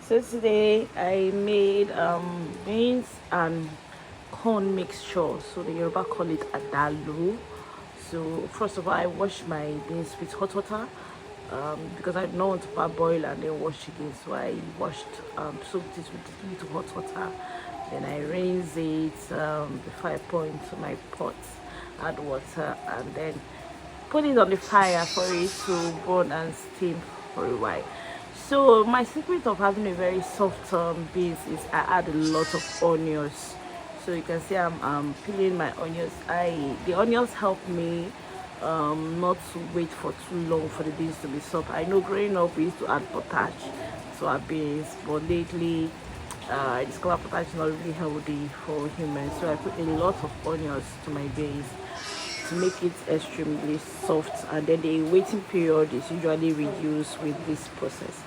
So today I made beans and corn mixture. So the Yoruba call it Adalu. So first of all, I wash my beans with hot water because I don't want to parboil and then wash again. So I soaked it with little hot water. Then I rinse it before I pour into my pot, add water, and then put it on the fire for it to burn and steam for a while. So my secret of having a very soft beans is I add a lot of onions. So you can see I'm peeling my onions. The onions help me not to wait for too long for the beans to be soft. I know growing up we used to add potash to our beans, but lately I discovered potash is not really healthy for humans. So I put a lot of onions to my beans to make it extremely soft, and then the waiting period is usually reduced with this process.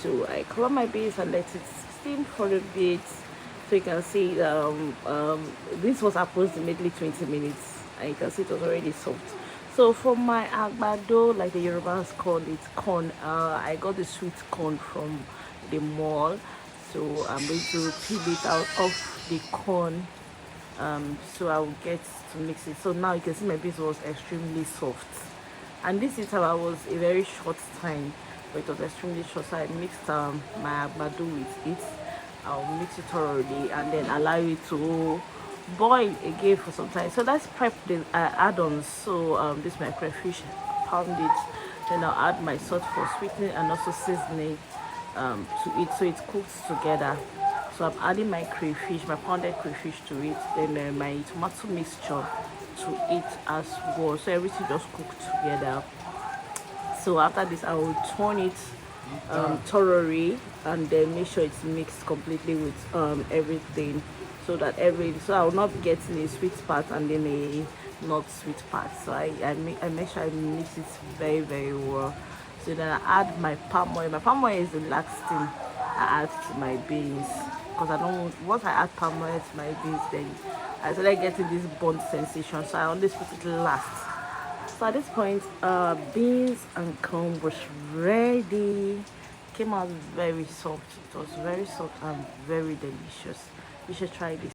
So I cover my beans and let it steam for a bit. So you can see this was approximately 20 minutes and you can see it was already soft. So for my agbado, like the Yorubas call it, corn, I got the sweet corn from the mall. So I'm going to peel it out of the corn, so I will get to mix it. So now you can see my beans was extremely soft, and this is how I was a very short time, but it was extremely short. So I mixed my agbado with it. I'll mix it thoroughly and then allow it to boil again for some time. So let's prep the add-ons. So this is my crayfish, pound it, then I'll add my salt for sweetening and also seasoning to it so it cooks together. So I'm adding my crayfish, my pounded crayfish to it, then my tomato mixture to it as well. So everything just cooked together. So after this, I will turn it thoroughly and then make sure it's mixed completely with everything, so that so I will not be getting a sweet part and then a not sweet part. So I make sure I mix it very well. So then I add my palm oil. My palm oil is the last thing I add to my beans, because I don't once I add palm oil to my beans, then I started getting this burnt sensation, so I always put it last. So at this point, beans and corn was ready. Came out very soft. It was very soft and very delicious. You should try this.